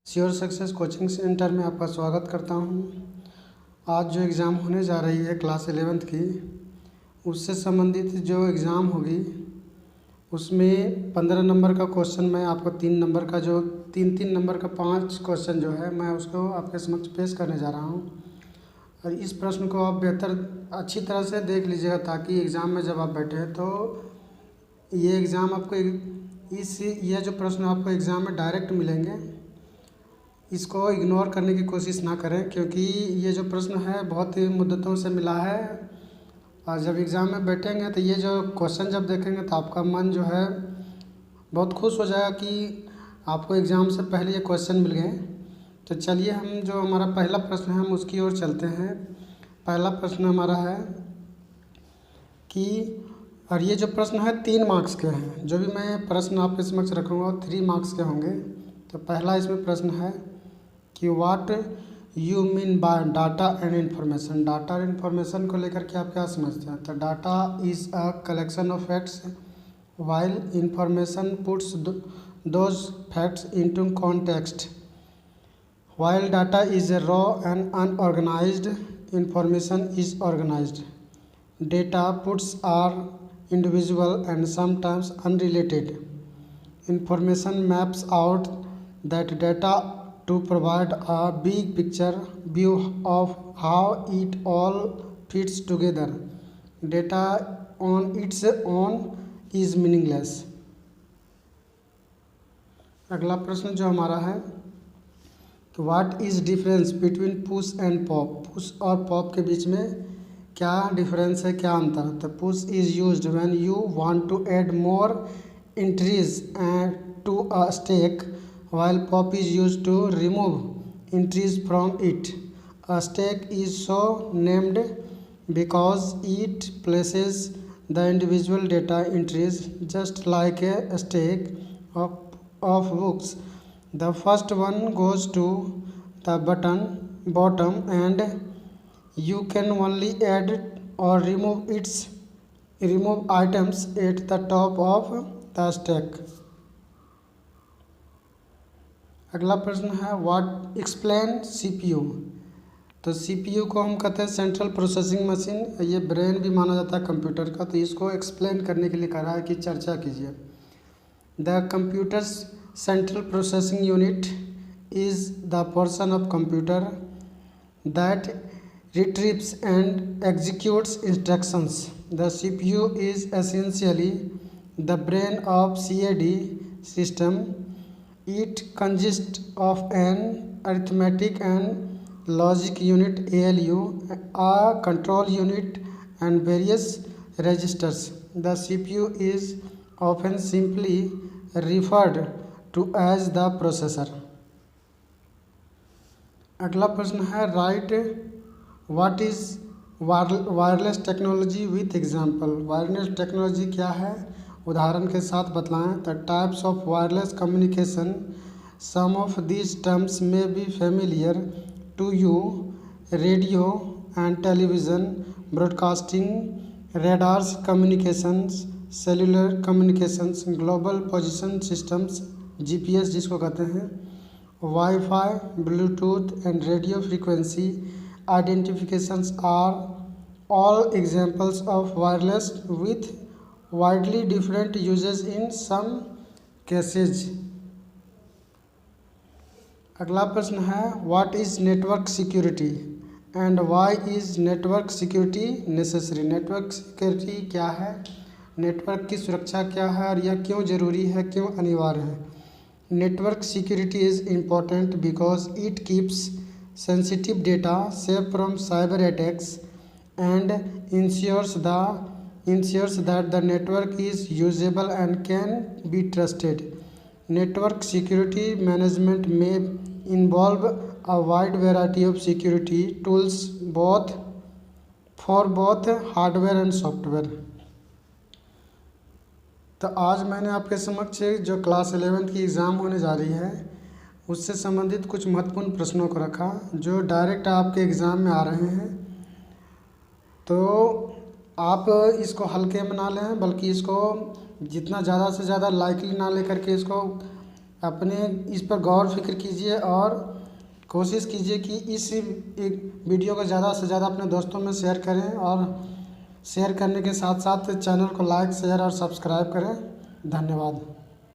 Sure success coaching centre में आपका स्वागत करता हूं। आज जो एग्ज़ाम होने जा रही है क्लास 11th की, उससे संबंधित जो एग्ज़ाम होगी उसमें 15 नंबर का क्वेश्चन मैं आपको 3 नंबर का जो 3 नंबर का 5 क्वेश्चन जो है मैं उसको आपके समक्ष पेश करने जा रहा हूं। और इस प्रश्न को आप अच्छी तरह से देख लीजिएगा ताकि एग्ज़ाम में जब आप बैठे तो ये एग्ज़ाम आपको ये जो प्रश्न आपको एग्ज़ाम में डायरेक्ट मिलेंगे, इसको इग्नोर करने की कोशिश ना करें, क्योंकि ये जो प्रश्न है बहुत ही मुद्दतों से मिला है। और जब एग्ज़ाम में बैठेंगे तो ये जो क्वेश्चन जब देखेंगे तो आपका मन जो है बहुत खुश हो जाएगा कि आपको एग्ज़ाम से पहले ये क्वेश्चन मिल गए। तो चलिए हम जो हमारा पहला प्रश्न है हम उसकी ओर चलते हैं। पहला प्रश्न हमारा है कि, और ये जो प्रश्न है 3 मार्क्स के हैं। जो भी मैं प्रश्न आपके समक्ष रखूँगा वो 3 मार्क्स के होंगे। तो पहला इसमें प्रश्न है कि what you mean by data and information. Data और इन्फॉर्मेशन को लेकर के आप क्या समझते हैं? तो data is a collection of facts while information puts those facts into context. While data is a raw and unorganised, information is organised. Data puts are individual and sometimes unrelated. Information maps out that data to provide a big picture view of how it all fits together. Data on its own is meaningless. अगला प्रश्न जो हमारा है कि what is difference between push and pop. Push और pop के बीच में क्या डिफरेंस है, क्या अंतर है? तो push is used when you want to add more entries to a stack, while pop is used to remove entries from it. A stack is so named because it places the individual data entries just like a stack of books. The first one goes to the bottom and you can only add or remove items at the top of the stack. अगला प्रश्न है what explain CPU. तो CPU को हम कहते हैं central processing machine. ये brain भी माना जाता है कंप्यूटर का। तो इसको एक्सप्लेन करने के लिए कह रहा है कि चर्चा कीजिए। The computers central processing unit is the portion of computer that retrieves and executes instructions. The CPU is essentially the brain of CAD system. It consists of an arithmetic and logic unit ALU, a control unit and various registers. The CPU is often simply referred to as the processor. अगला प्रश्न है write what is wireless technology with example. Wireless technology क्या है, उदाहरण के साथ बतलाएं। The types of wireless communication, some of these terms may be familiar to you. Radio and television, broadcasting, radars communications, cellular communications, global position systems GPS जिसको कहते हैं, wifi, Bluetooth and radio frequency identifications are all examples of wireless with widely different uses in some cases. अगला प्रश्न है what is network security and why is network security necessary। Network security क्या है, network की सुरक्षा क्या है और यह क्यों ज़रूरी है, क्यों अनिवार्य है। Network security is important because it keeps sensitive data safe from cyber attacks and ensures that the network is usable and can be trusted. Network security management may involve a wide variety of security tools for both hardware and software. तो आज मैंने आपके समक्ष जो class 11th की exam होने जा रही है उससे संबंधित कुछ महत्वपूर्ण प्रश्नों को रखा जो डायरेक्ट आपके एग्ज़ाम में आ रहे हैं। तो आप इसको हल्के में ना लें, बल्कि इसको जितना ज़्यादा से ज़्यादा लाइटली ना लेकर के इसको अपने इस पर गौर फिक्र कीजिए और कोशिश कीजिए कि इस एक वीडियो को ज़्यादा से ज़्यादा अपने दोस्तों में शेयर करें और शेयर करने के साथ साथ चैनल को लाइक शेयर और सब्सक्राइब करें। धन्यवाद।